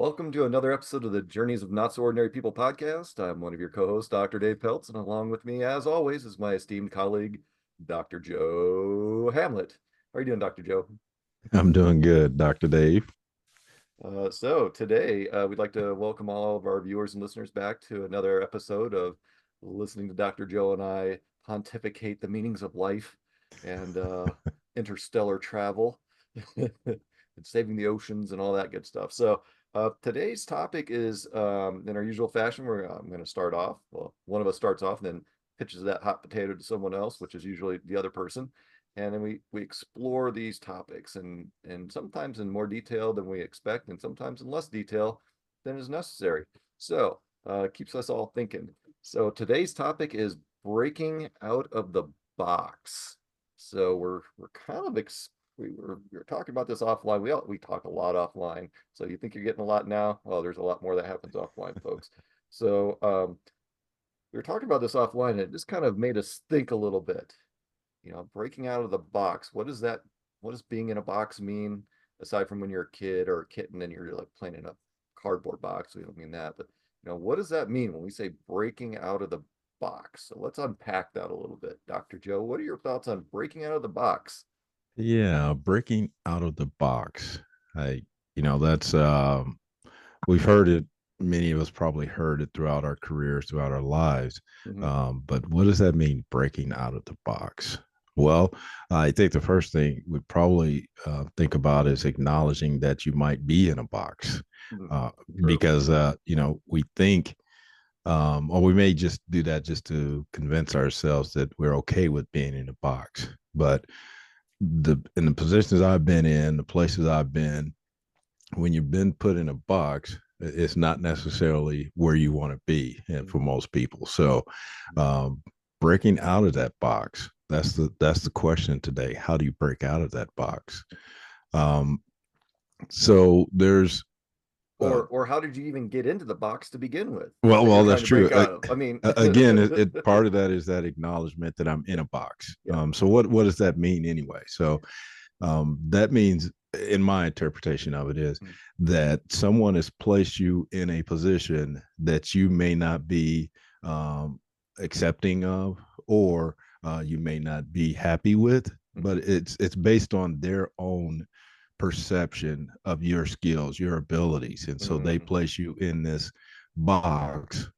Welcome to another episode of the Journeys of Not So Ordinary People podcast. I'm one of your co-hosts, Dr. Dave Peltz, and along with me, as always, is my esteemed colleague, Dr. Joe Hamlett. How are you doing, Dr. Joe? I'm doing good, Dr. Dave. So today, we'd like to welcome all of our viewers and listeners back to another episode of listening to Dr. Joe and I pontificate the meanings of life and interstellar travel and saving the oceans and all that good stuff. So today's topic is, in our usual fashion, I'm going to start off. Well, one of us starts off and then pitches that hot potato to someone else, which is usually the other person. And then we explore these topics and sometimes in more detail than we expect, and sometimes in less detail than is necessary. So keeps us all thinking. So today's topic is breaking out of the box. So we're kind of we were talking about this offline. We talk a lot offline. So you think you're getting a lot now? Well, there's a lot more that happens offline, folks. So we were talking about this offline, and it just kind of made us think a little bit. Breaking out of the box. What does being in a box mean? Aside from when you're a kid or a kitten and you're like playing in a cardboard box, we don't mean that, but what does that mean when we say breaking out of the box? So let's unpack that a little bit. Dr. Joe, what are your thoughts on breaking out of the box? Yeah, breaking out of the box. I, that's we've heard it. Many of us probably heard it throughout our careers, throughout our lives. Mhm. But what does that mean, breaking out of the box? Well, I think the first thing we probably think about is acknowledging that you might be in a box, Mhm. uh, True. because we think, or we may just do that just to convince ourselves that we're okay with being in a box. But in the positions I've been in, the places I've been, when you've been put in a box, it's not necessarily where you want to be, and for most people. So, um, breaking out of that box, that's the question today. How do you break out of that box? Um, so there's uh, Or how did you even get into the box to begin with that you're well, trying that's to true. break out of? I mean, Again, part of that is that acknowledgement that I'm in a box. yeah. So what does that mean anyway? So that means, in my interpretation of it, is Mhm. that someone has placed you in a position that you may not be um, accepting of, or you may not be happy with, but Mhm. it's based on their own perception of your skills, your abilities, and so they Mhm. place you in this box,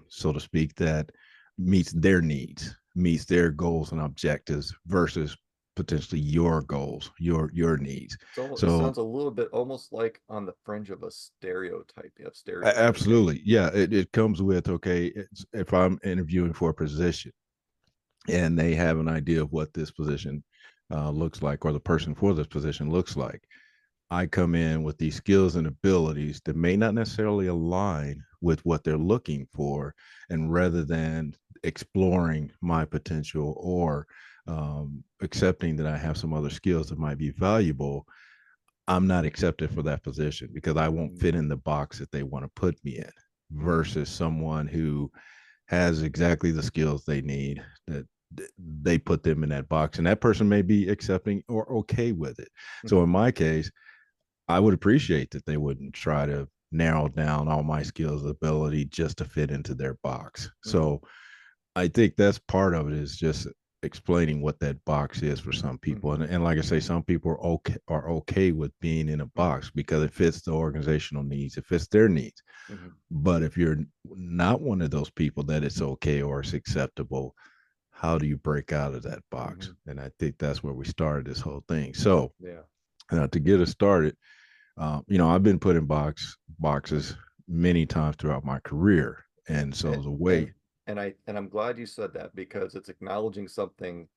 so to speak, that meets their needs, meets their goals and objectives versus potentially your goals, your needs. It So sounds a little bit almost like on the fringe of a stereotype. You have stereotyping. absolutely, yeah, it comes with, okay, if I'm interviewing for a position and they have an idea of what this position looks like, or the person for this position looks like, I come in with these skills and abilities that may not necessarily align with what they're looking for. And rather than exploring my potential, or accepting that I have some other skills that might be valuable, I'm not accepted for that position because I won't Mhm. fit in the box that they want to put me in, Mhm. versus someone who has exactly the skills they need, that they put them in that box, and that person may be accepting or okay with it. So Mhm. in my case, I would appreciate that they wouldn't try to narrow down all my skills ability just to fit into their box. Mhm. So I think that's part of it, is just explaining what that box is for some people. Mhm. And like I say, some people are okay with being in a Mhm. box because it fits the organizational needs, it fits their needs. Mhm. But if you're not one of those people that it's okay or it's acceptable, how do you break out of that box? Mhm. And I think that's where we started this whole thing. So Yeah. to get us started, I've been put in boxes many times throughout my career, and so And the and way, I'm glad you said that because it's acknowledging something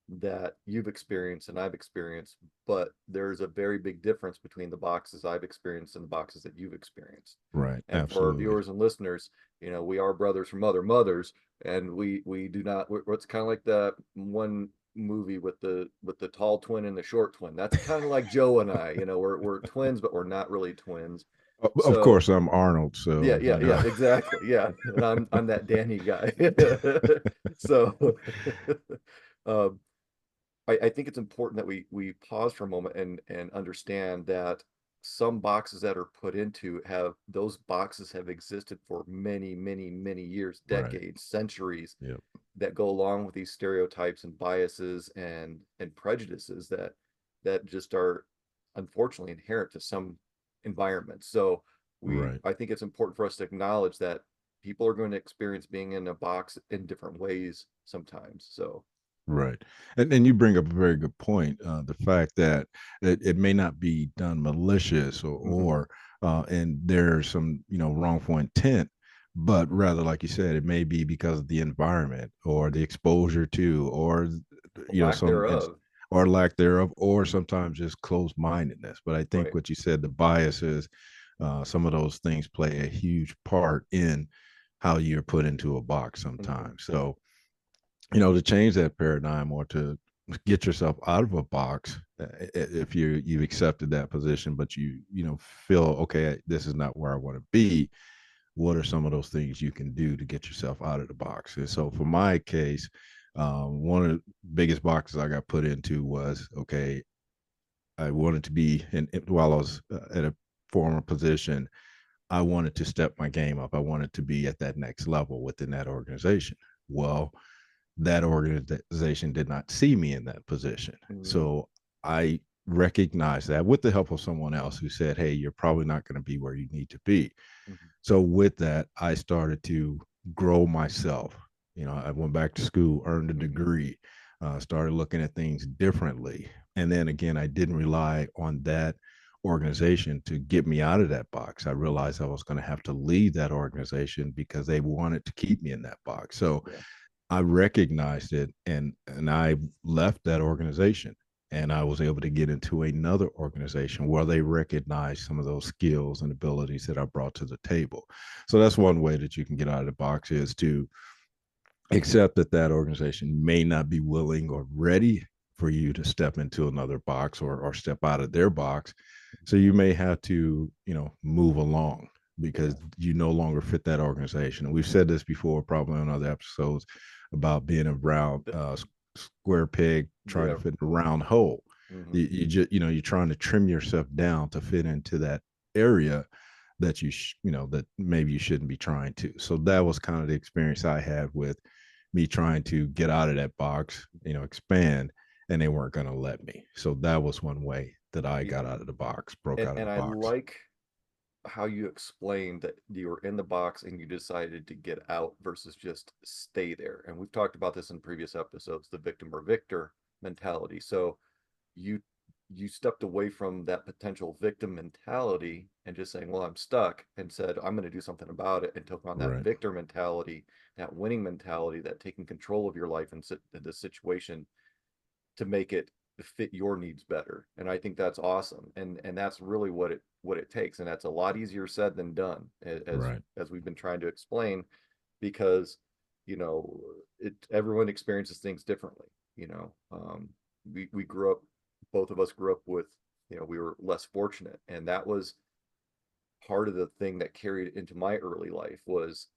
that you've experienced and I've experienced, but there's a very big difference between the boxes I've experienced and the boxes that you've experienced. right, And for our absolutely, viewers and listeners, we are brothers from other mothers, and we do not. It's kind of like that one movie with the tall twin and the short twin. That's kind of like Joe and I. We're twins, but we're not really twins. of So course I'm Arnold, yeah, so yeah, yeah, exactly. Yeah. And I'm that Danny guy. So um I think it's important that we pause for a moment and understand that some boxes that are put into have those boxes have existed for many, many, many years, Right. decades, centuries, Yep. that go along with these stereotypes and biases and prejudices that just are unfortunately inherent to some environments. So Right. I think it's important for us to acknowledge that people are going to experience being in a box in different ways sometimes. So Right. And you bring up a very good point. The fact that it may not be done malicious mhm, and there's some, wrongful intent, but rather, like you said, it may be because of the environment or the exposure to, or, lack some, thereof. or lack thereof, or sometimes just closed mindedness. But I think Right. what you said, the biases, some of those things play a huge part in how you're put into a box Mhm, sometimes. So, to change that paradigm or to get yourself out of a box, if you've accepted that position but you feel okay, this is not where I want to be, what are some of those things you can do to get yourself out of the box? And so for my case, one of the biggest boxes I got put into was, okay, I wanted to be while I was at a former position, I wanted to step my game up. I wanted to be at that next level within that organization. Well, that organization did not see me in that position. mhm, So I recognized that with the help of someone else who said, hey, you're probably not going to be where you need to be. mhm. So with that, I started to grow myself. I went back to school, earned a Mhm. degree, started looking at things differently. And then again, I didn't rely on that organization to get me out of that box. I realized I was going to have to leave that organization because they wanted to keep me in that box. So Yeah. I recognized it, and I left that organization, and I was able to get into another organization where they recognized some of those skills and abilities that I brought to the table. So that's one way that you can get out of the box, is to accept that that organization may not be willing or ready for you to step into another box, or step out of their box. So you may have to, move along Yeah. because you no longer fit that organization. And we've said this before, probably on other episodes, about being a round The- square peg trying to yeah. fit in a round hole. Mhm. You just, you're trying to trim yourself down to fit into that area that that maybe you shouldn't be trying to. So that was kind of the experience I had with me trying to get out of that box, expand, and they weren't going to let me. So that was one way that I Yeah. got out of the box, broke out of And the I box. like how you explained that you were in the box and you decided to get out versus just stay there. And we've talked about this in previous episodes, the victim or victor mentality. So you you stepped away from that potential victim mentality and just saying, well, I'm stuck, and said, I'm going to do something about it, and took on that Right. victor mentality, that winning mentality, that taking control of your life and the situation to make it fit your needs better. And I think that's awesome. And that's really what it takes. And that's a lot easier said than done, Right. as we've been trying to explain, because you know everyone experiences things differently. You know, we grew up, both of us grew up with, we were less fortunate, and that was part of the thing that carried into my early life was,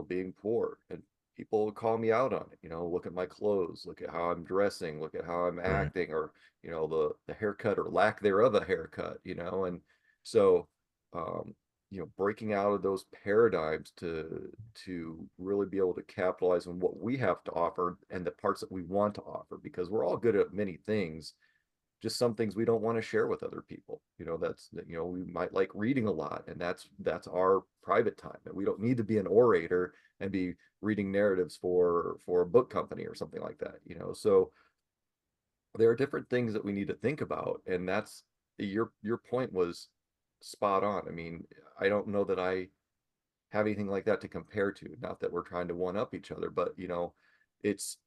being poor, and people would call me out on it. Look at my clothes, look at how I'm dressing, look at how I'm Right. acting, or the haircut or lack thereof a haircut. And so um breaking out of those paradigms to really be able to capitalize on what we have to offer and the parts that we want to offer, because we're all good at many things, just some things we don't want to share with other people. That's we might like reading a lot, and that's our private time. And we don't need to be an orator and be reading narratives for a book company or something like that. So there are different things that we need to think about, and that's your point was spot on. I mean, I don't know that I have anything like that to compare to. Not that we're trying to one up each other, but it's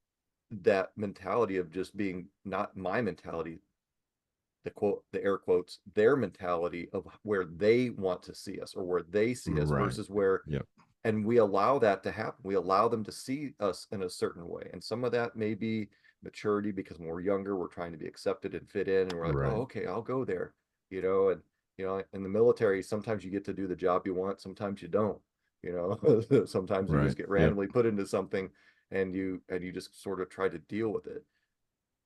that mentality of just being, not my mentality, the air quotes, their mentality of where they want to see us or where they see us Right. versus where, Yep. and we allow that to happen. We allow them to see us in a certain way. And some of that may be maturity, because when we're younger, we're trying to be accepted and fit in. And we're like, oh, Right. okay, I'll go there. And, in the military, sometimes you get to do the job you want, sometimes you don't. Sometimes you just Right. get Yep. randomly put into something, and you just sort of try to deal with it.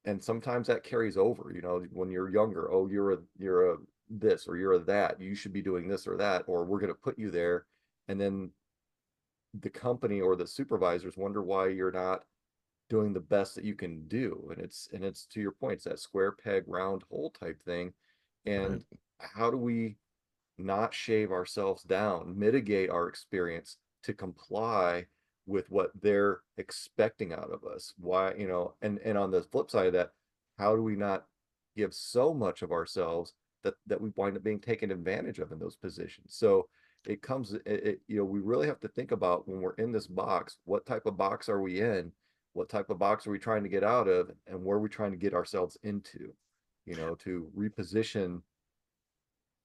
And sometimes that carries over, when you're younger. Oh, you're a this or you're that, you should be doing this or that, or we're going to put you there. And then the company or the supervisors wonder why you're not doing the best that you can do. And it's to your point, it's that square peg round hole type thing. Right. And how do we not shave ourselves down, mitigate our experience to comply with what they're expecting out of us? Why, and on the flip side of that, how do we not give so much of ourselves that we wind up being taken advantage of in those positions? So it comes, we really have to think about when we're in this box, what type of box are we in? What type of box are we trying to get out of, and where are we trying to get ourselves into, to reposition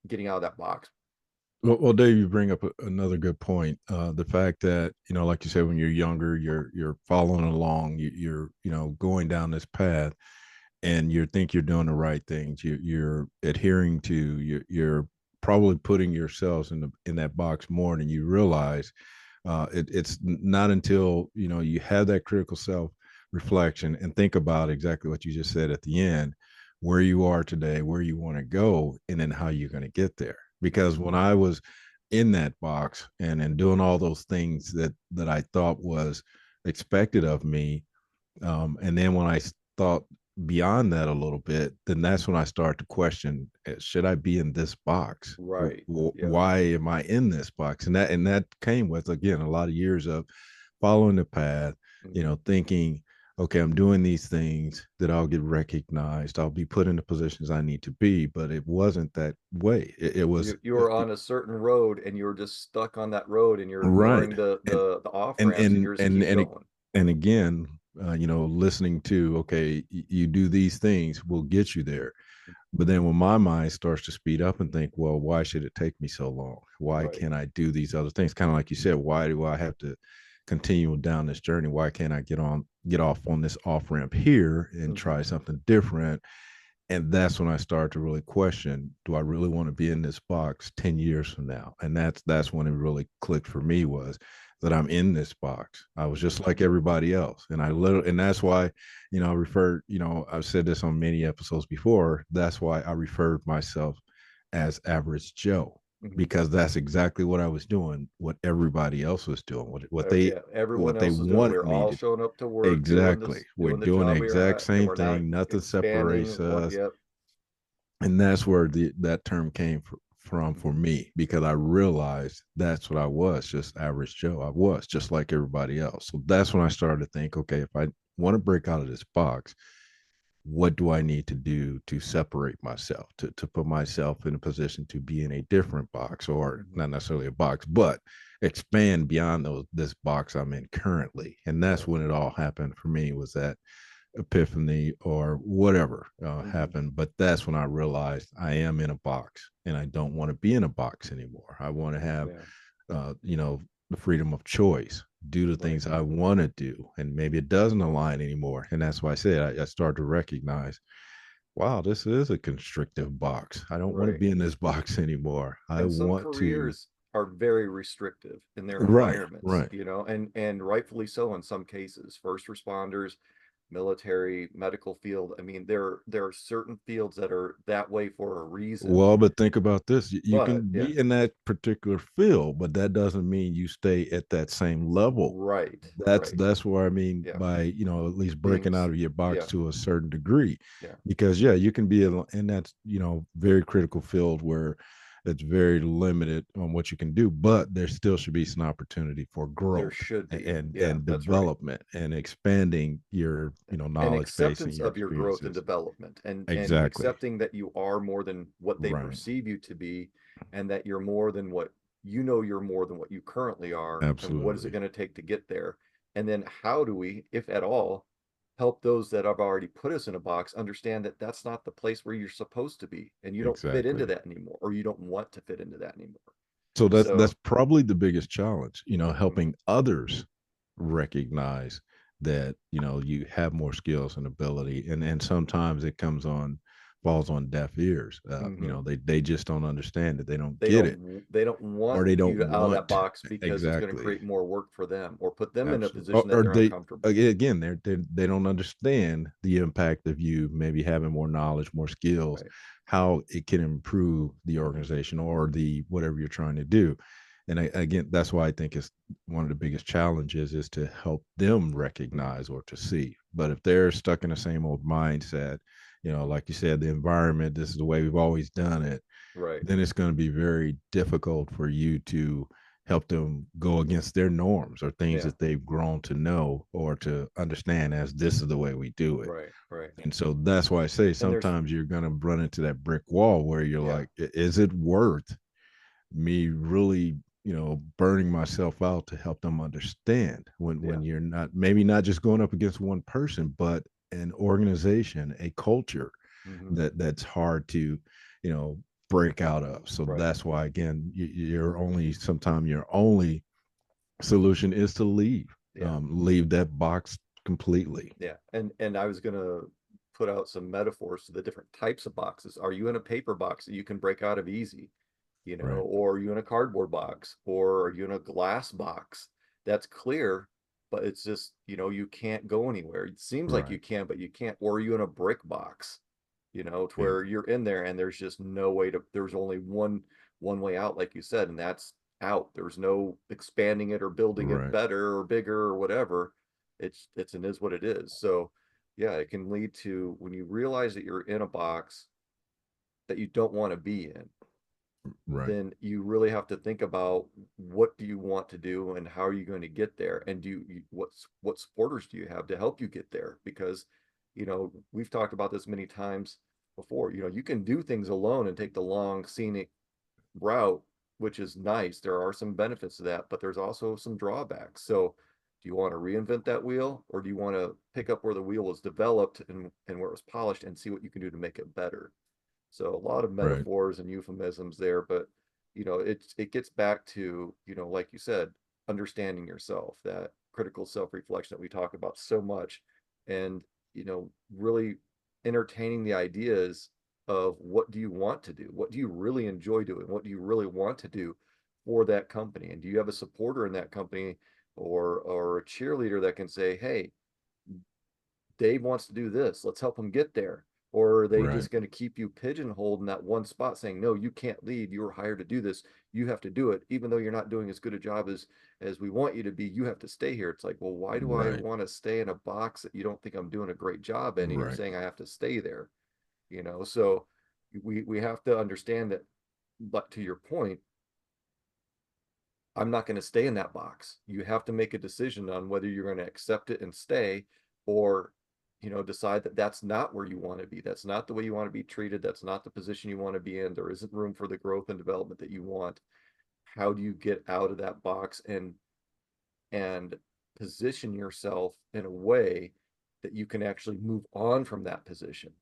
getting out of that box. Well, Dave, you bring up another good point. The fact that, like you said, when you're younger, you're following along, you're going down this path, and you think you're doing the right things. You're adhering to. You're probably putting yourselves in that box more than you realize. It's not until you have that critical self reflection and think about exactly what you just said at the end, where you are today, where you want to go, and then how you're going to get there. Because when I was in that box and doing all those things that I thought was expected of me, and then when I thought beyond that a little bit, then that's when I start to question: should I be in this box? Right. Yeah. Why am I in this box? And that came with, again, a lot of years of following the path, Mm-hmm. thinking, okay, I'm doing these things that I'll get recognized, I'll be put in the positions I need to be. But it wasn't that way. It was You were on a certain road and you were just stuck on that road and you're right. ignoring the And the off and ramps and and you're just and keep and going. and again, listening to, okay, you do these things will get you there. But then when my mind starts to speed up and think, well, why should it take me so long? Why Right. can't I do these other things? Kind of like you said, why do I have to continue down this journey? Why can't I get off on this off ramp here and Mm-hmm. try something different? And that's when I started to really question, do I really want to be in this box 10 years from now? And that's when it really clicked for me, was that I'm in this box. I was Mm-hmm. just like everybody else. And that's why, I referred, I've said this on many episodes before. That's why I referred myself as average Joe, Mm-hmm. because that's exactly what I was doing, what everybody else was doing, Yeah, everyone what they else is doing. wanted We're me all to. showing up to work, doing Exactly. this, We're doing the doing the job we are exact at, and same we're not thing. Nothing separates expanding what. us. Yep. And that's where that term came from for me, because I realized that's what I was, just average Joe. I was just like everybody else. So that's when I started to think, okay, if I want to break out of this box, what do I need to do to separate myself, to put myself in a position to be in a different box, or Mm-hmm. not necessarily a box, but expand beyond this box I'm in currently. And that's Right. when it all happened for me, was that epiphany or whatever Mm-hmm. happened. But that's when I realized I am in a box and I don't want to be in a box anymore. I want to have, Yeah. the freedom of choice, do the Right. things I want to do. And maybe it doesn't align anymore. And that's why I said I started to recognize, wow, this is a constrictive box. I don't want to Right. be in this box anymore. I And some want to. careers are very restrictive in their Right, environments, right. and rightfully so in some cases. First responders, military, medical field. I mean, there are certain fields that are that way for a reason. Well, but think about this. You But can yeah, be in that particular field, but that doesn't mean you stay at that same level. right, That's right. that's what I mean Yeah. by, at least Being breaking out of your box yeah, to a certain degree. yeah. Because yeah, you can be in that, very critical field where it's very limited on what you can do, but there still should be some opportunity for There growth should be. Yeah, and that's right. development and expanding your, And knowledge base and acceptance your of your growth and experiences. development, and Exactly. accepting that you are more than what they Right. perceive you to be, and that you're more than what you're more than what you currently are, and what is it Absolutely. going to take to get there. And then how do we, if at all, help those that have already put us in a box understand that that's not the place where you're supposed to be, and you don't fit into Exactly. that anymore, or you don't want to fit into that anymore. So that's So probably the biggest challenge, mhm, helping others recognize that, you have more skills and ability. And sometimes it comes on falls on deaf ears. Hmm. They just don't understand it. They don't They get it, don't want or they you don't to out of that want box because it's going to exactly. create more work for them or put them in a Absolutely. Or, position that or they're they uncomfortable. again, they don't understand the impact of you maybe having more knowledge, more skills, Right. how it can improve the organization or the whatever you're trying to do. And again, that's why I think it's one of the biggest challenges is to help them Hmm. recognize or to see. But if they're stuck in the same old mindset, like you said, the environment, this is the way we've always done it, Right. then it's going to be very difficult for you to help them go against their norms or things Yeah. that they've grown to know or to understand as this is the way we do it. Right. Right. And so that's why I say And there's, sometimes you're going to run into that brick wall where you're yeah. like, is it worth me really, burning myself out to help them understand when Yeah. you're not maybe not just going up against one person, but an organization, a culture Hmm. that's hard to, you know, break out of. So Right. that's why again, sometimes your only solution is to Yeah. leave that box completely. Yeah. And I was gonna put out some metaphors to the different types of boxes. Are you in a paper box that you can break out of easy? Right. Or are you in a cardboard box? Or are you in a glass box? That's clear, but it's just, you can't go anywhere. It seems like you Right. can, but you can't. Or are you in a brick box, to Yeah. where you're in there and there's just no way to, there's only one way out, like you said, and that's out. There's no expanding it or building it Right. better or bigger or whatever. It's and is what it is. So yeah, it can lead to when you realize that you're in a box that you don't want to be in, Right. then you really have to think about what do you want to do and how are you going to get there, and what supporters do you have to help you get there, because we've talked about this many times before. You can do things alone and take the long scenic route, which is nice. There are some benefits to that, but there's also some drawbacks. So do you want to reinvent that wheel, or do you want to pick up where the wheel was developed and where it was polished and see what you can do to make it better? So a lot of Right. metaphors and euphemisms there, but it gets back to, like you said, understanding yourself, that critical self-reflection that we talk about so much, and really entertaining the ideas of what do you want to do? What do you really enjoy doing? What do you really want to do for that company? And do you have a supporter in that company, or a cheerleader that can say, hey, Dave wants to do this. Let's help him get there. Or are they Right. just going to keep you pigeonholed in that one spot saying, no, you can't leave. You were hired to do this. You have to do it. Even though you're not doing as good a job as we want you to be, you have to stay here. It's like, well, why do I Right. want to stay in a box that you don't think I'm doing a great job in? And you're Right. saying I have to stay there, So we have to understand that, but to your point, I'm not going to stay in that box. You have to make a decision on whether you're going to accept it and stay, or, decide that that's not where you want to be. That's not the way you want to be treated. That's not the position you want to be in. There isn't room for the growth and development that you want. How do you get out of that box and position yourself in a way that you can actually move on from that position,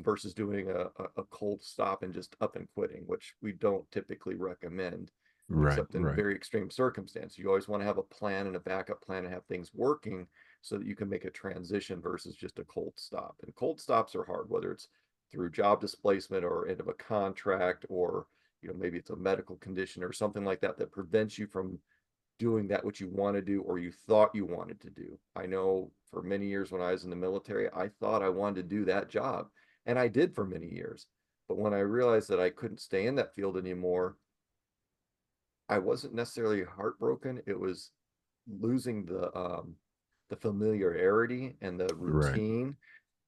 versus doing a cold stop and just up and quitting, which we don't typically recommend, Right. except in Right. very extreme circumstances. You always want to have a plan and a backup plan and have things working so that you can make a transition versus just a cold stop. And cold stops are hard, whether it's through job displacement or end of a contract, or maybe it's a medical condition or something like that that prevents you from doing that what you want to do or you thought you wanted to do. I know for many years when I was in the military, I thought I wanted to do that job, and I did for many years. But when I realized that I couldn't stay in that field anymore, I wasn't necessarily heartbroken. It was losing the familiarity and the Right. routine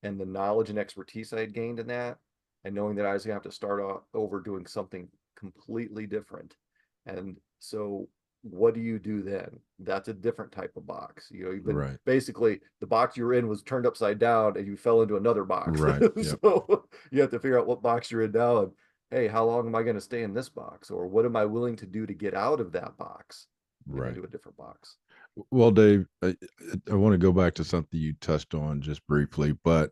and the knowledge and expertise I had gained in that, and knowing that I was gonna have to start off over doing something completely different. And so what do you do then? That's a different type of box. You've been Right. basically, the box you're in was turned upside down and you fell into another box. Right. Yep. So you have to figure out what box you're in now, and hey, how long am I going to stay in this box? Or what am I willing to do to get out of that box and Right. into a different box? Well, Dave, I want to go back to something you touched on just briefly, but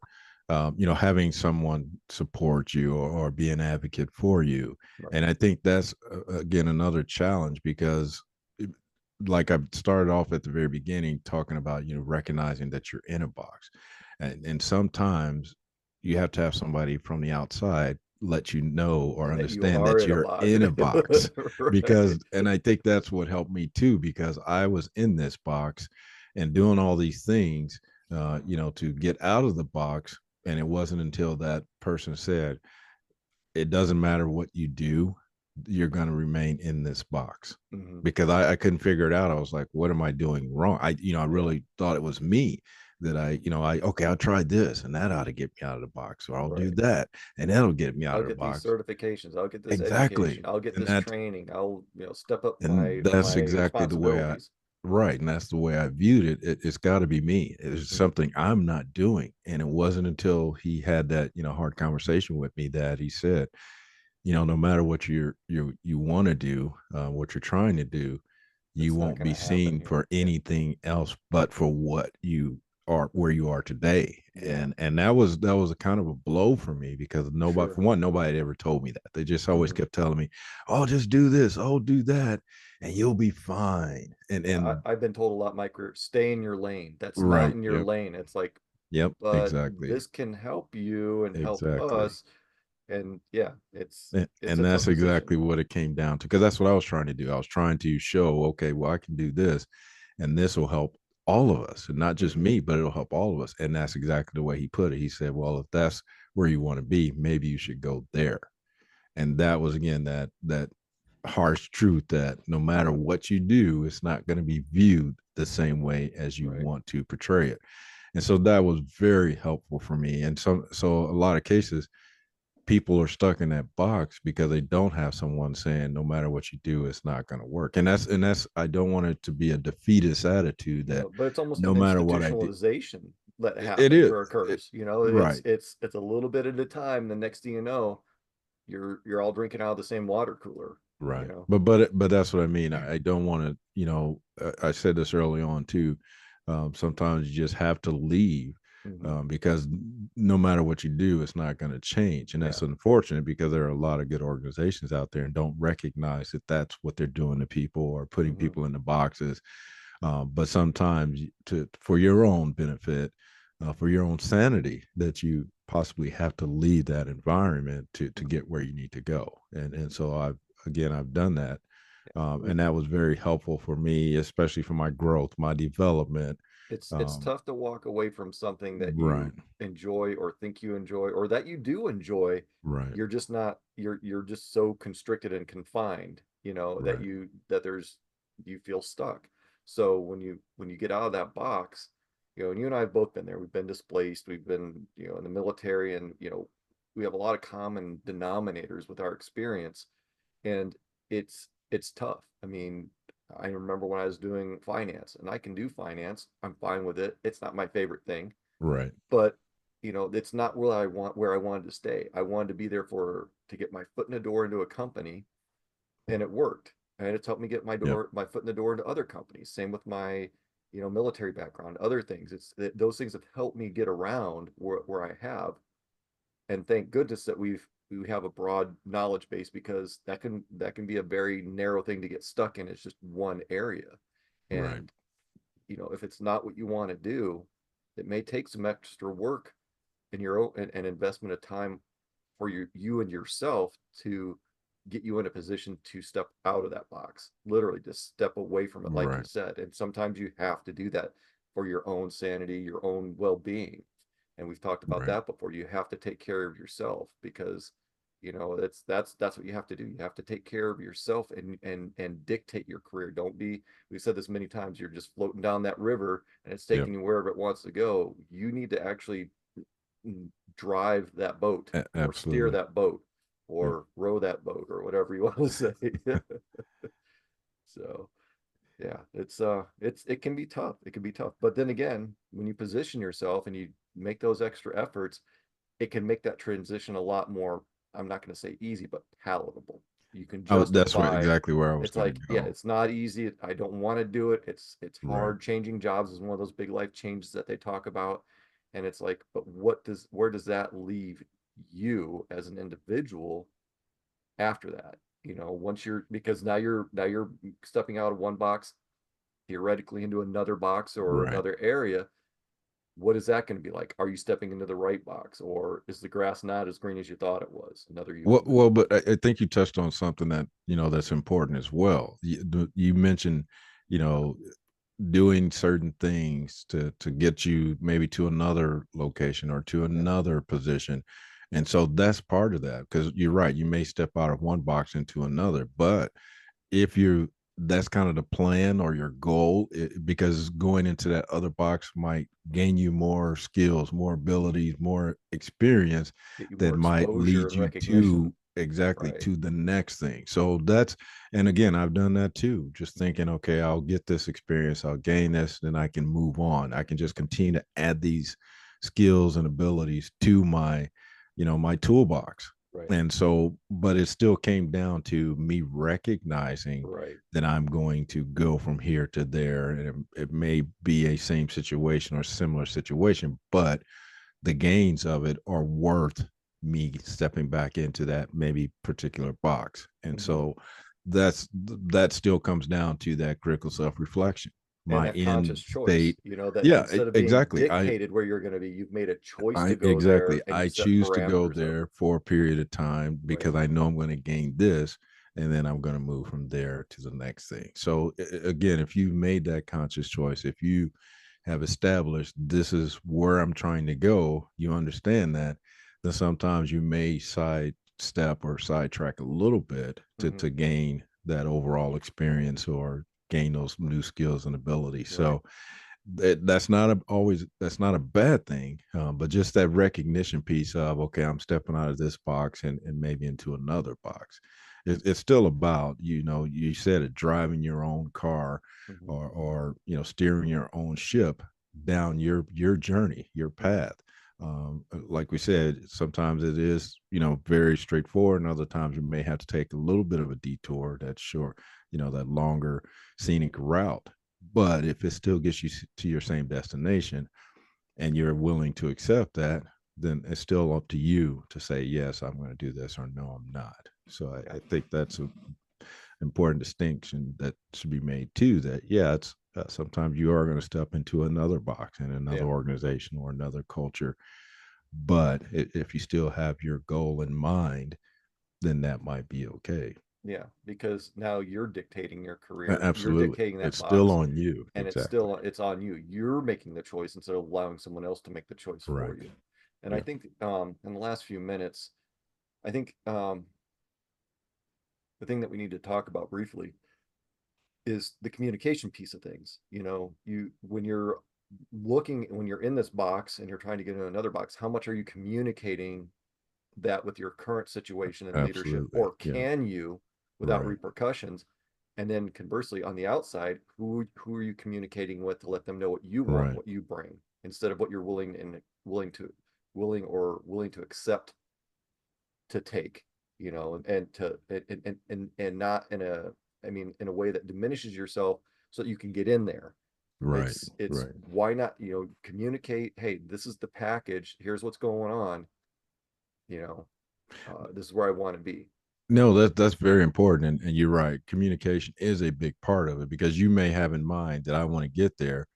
having someone support you or be an advocate for you, Right. and I think that's again another challenge because, like I started off at the very beginning talking about, recognizing that you're in a box, and sometimes, you have to have somebody from the outside let you know or that you understand are that in a you're box. in a box. Right. Because and I think that's what helped me too, because I was in this box and doing all these things, to get out of the box. And it wasn't until that person said, it doesn't matter what you do, you're going to remain in this box. Hmm. Because I couldn't figure it out. I was like, what am I doing wrong? I Yeah. really thought it was me, that okay, I'll try this and that ought to get me out of the box, or I'll do Right. that and that'll get me out I'll of the get these box. certifications. I'll get this Exactly. education. I'll get And this that training. I'll, step up and my that's exactly the way I responsibilities. right. And that's the way I viewed it. It's got to be me. It's Hmm. something I'm not doing. And it wasn't until he had that, hard conversation with me that he said, no matter what you want to do, what you're trying to do, you It's not won't going be to happen seen here. for Yeah. anything else but for what you are, where you are today. Yeah. And that was a kind of a blow for me, because nobody, Sure. for one, nobody had ever told me that. They just always Hmm. kept telling me, oh, just do this, oh, do that, and you'll be fine. and Yeah. and I've been told a lot in my career, stay in your lane. That's not right, in your yep, lane. It's like, yep, but exactly, this can help you and help exactly. us. And yeah, it's And a tough that's decision. exactly what it came down to, because that's what I was trying to do. I was trying to show, okay, well, I can do this, and this will help all of us, and not just Hmm. me, but it'll help all of us. And that's exactly the way he put it. He said, well, if that's where you want to be, maybe you should go there. And that was, again, that harsh truth, that no matter Hmm. what you do, it's not going to be viewed the same way as you Right. want to portray it. And so that was very helpful for me. And so a lot of cases, people are stuck in that box because they don't have someone saying, no matter what you do, it's not going to work. And that's I don't want it to be a defeatist attitude that No, but it's almost no an matter what I do. institutionalization that It happens is or it, occurs. right, It's a little bit at a time. The next thing you know, you're all drinking out of the same water cooler. You right. know. But that's what I mean. I don't want to, I said this early on too. Sometimes you just have to leave, Hmm. because no matter what you do, it's not going to change. And Yeah. that's unfortunate, because there are a lot of good organizations out there and don't recognize that that's what they're doing to people, or putting Hmm. people in the boxes. But sometimes, for your own benefit, for your own sanity, that you possibly have to leave that environment to get where you need to go. And so I've done that, We and that was very helpful for me, especially for my growth, my development. it's Um, tough to walk away from something that right, you enjoy or think you enjoy or that you do enjoy. right, You're just not you're just so constricted and confined, that right, you feel stuck. So when you get out of that box, and you and I have both been there. We've been displaced, we've been, in the military, and we have a lot of common denominators with our experience, and it's tough. I mean, I remember when I was doing finance, and I can do finance. I'm fine with it. It's not my favorite thing, right. but it's not where I wanted to stay. I wanted to be there to get my foot in the door into a company, and it worked. And it's helped me get Yep, my foot in the door into other companies. Same with my, military background, other things. Those things have helped me get around where I have, and thank goodness that we have a broad knowledge base, because that can be a very narrow thing to get stuck in. It's just one area. right, And if it's not what you want to do, it may take some extra work and your own and investment of time for you and yourself to get you in a position to step out of that box, literally just step away from it, like you right. said. And sometimes you have to do that for your own sanity, your own well-being. And we've talked about Right. that before. You have to take care of yourself, because that's what you have to do. You have to take care of yourself and dictate your career. Don't be, we've said this many times, you're just floating down that river and it's Yep. taking you wherever it wants to go. You need to actually drive that boat, or steer Absolutely. that boat, Yep. or row that boat, or whatever you want to say. So yeah, it can be tough. It can be tough. But then again, when you position yourself and you make those extra efforts, it can make that transition a lot more, I'm not going to say easy, but palatable. You can That's what justify. exactly where I was It's going to like, yeah, go. it's not easy. I don't want to do it. It's Right. hard. Changing jobs is one of those big life changes that they talk about. And it's like, but where does that leave you as an individual after that? Once because now you're stepping out of one box theoretically into another box or Right. another area. what is that going to be like? Are you stepping into the right box, or is the grass not as green as you thought it was? Another you Well, can well, Google. but I think you touched on something that that's important as well. You mentioned, you know, doing certain things to get you maybe to another location or to Yeah. another position, and so that's part of that. Because you're right, you may step out of one box into another, but if you that's kind of the plan or your goal, because going into that other box might gain you more skills, more abilities, more experience Get you that more might exposure lead and you recognition. to exactly Right. to the next thing. So that's, and again, I've done that too, just thinking, okay, I'll get this experience, I'll gain this, then I can move on. I can just continue to add these skills and abilities to my my toolbox. Right. And so, but it still came down to me recognizing Right. that I'm going to go from here to there. And it may be a same situation or similar situation, but the gains of it are worth me stepping back into that maybe particular box. And Hmm. so that still comes down to that critical self-reflection. And My that end conscious choice, state. that Yeah, instead of being exactly. dictated where you're going to be, you've made a choice to I go exactly. there and I you've set choose to go parameters of it. there for a period of time Right. because I know I'm going to gain this, and then I'm going to move from there to the next thing. So again, if you've made that conscious choice, if you have established this is where I'm trying to go, you understand that, then sometimes you may sidestep or sidetrack a little bit Hmm. to gain that overall experience or gain those new skills and abilities. Right. So that's not always that's not a bad thing, but just that recognition piece of, okay, I'm stepping out of this box and maybe into another box. It's still about, you said it, driving your own car, Hmm. or steering your own ship down your journey, your Hmm. path. Like we said, sometimes it is very straightforward, and other times you may have to take a little bit of a detour, that short, that longer scenic route. But if it still gets you to your same destination and you're willing to accept that, then it's still up to you to say, yes, I'm going to do this, or no, I'm not. So Yeah. I think that's an important distinction that should be made too, that, yeah, it's sometimes you are going to step into another box in another Yeah. organization or another culture. But if you still have your goal in mind, then that might be okay. Yeah. Because now you're dictating your career, you're Absolutely. dictating that It's still box, on you. and Exactly. it's on you. You're making the choice instead of allowing someone else to make the choice for Right. you. And I Yeah. think in the last few minutes, I think the thing that we need to talk about briefly is the communication piece of things. You when you're in this box and you're trying to get in another box, how much are you communicating that with your current situation and leadership, Absolutely. or Yeah. can you without Right. repercussions? And then conversely, on the outside, who are you communicating with to let them know what you want, Right. what you bring, instead of what you're willing to willing to accept to take, and to and not in a, I mean, in a way that diminishes yourself so that you can get in there. Right. It's Right. why not, communicate, hey, this is the package, here's what's going on, you know this is where I want to be. No, that's very important. And you're right. Communication is a big part of it, because you may have in mind that I want to get there,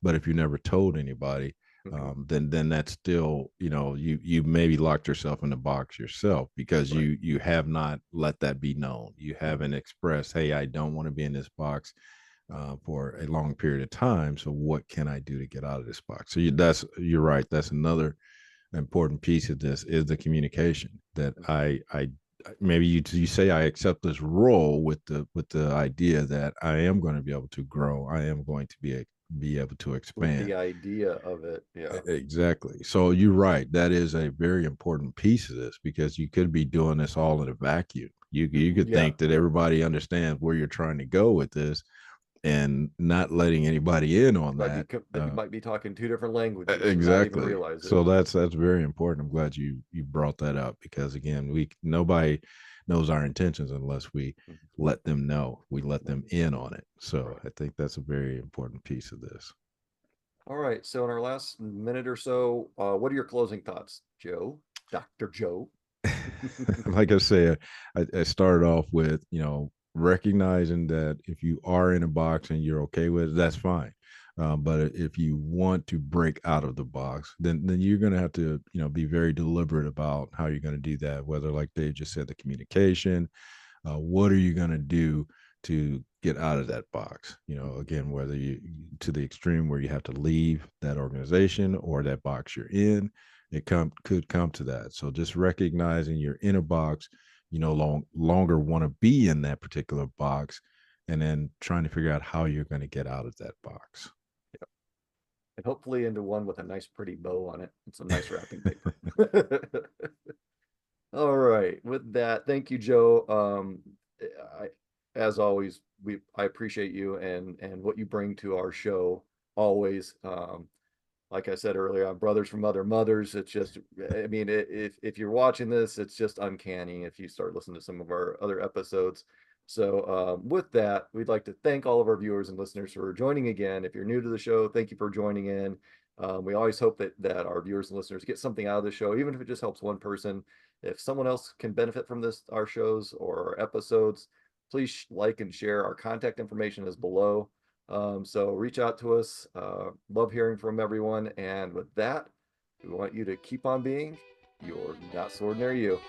but if you never told anybody, Hmm. then that's still, you maybe locked yourself in the box yourself, because Right. you have not let that be known. You haven't Hmm. expressed, hey, I don't want to be in this box for a long period of time. So what can I do to get out of this box? So you're right. That's another important piece of this, is the communication, that I maybe you say I accept this role with the idea that I am going to be able to grow, I am going to be able to With the expand. idea of it, yeah. Exactly. So you're right, that is a very important piece of this, because you could be doing this all in a vacuum. You could Yeah. think that everybody understands where you're trying to go with this, and not letting anybody in on Might be that. that you might be talking two different languages and not even Exactly. realize it. So that's very important. I'm glad you brought that up, because again, we nobody knows our intentions unless we Mhm. let them know. We let Right. them in on it. So Right. I think that's a very important piece of this. All right, so in our last minute or so, what are your closing thoughts, Joe? Dr. Joe? Like I said, I started off with recognizing that if you are in a box and you're okay with it, that's fine. But if you want to break out of the box, then you're going to have to be very deliberate about how you're going to do that. Whether, like Dave just said, the communication, what are you going to do to get out of that box? Again, whether you to the extreme where you have to leave that organization or that box you're in, could come to that. So just recognizing you're in a box, you no longer want to be in that particular box, and then trying to figure out how you're going to get out of that box. And hopefully into one with a nice pretty bow on it and some nice wrapping paper. All right. With that, thank you, Joe. I, as always, I appreciate you and what you bring to our show always. Like I said earlier, I'm brothers from other mothers. It's just, I mean, if you're watching this, it's just uncanny if you start listening to some of our other episodes. So, with that, we'd like to thank all of our viewers and listeners for joining again. If you're new to the show, thank you for joining in. We always hope that our viewers and listeners get something out of the show, even if it just helps one person. If someone else can benefit from this, our shows or our episodes, please like and share. Our contact information is below. So reach out to us. Love hearing from everyone. And with that, we want you to keep on being your not so ordinary you.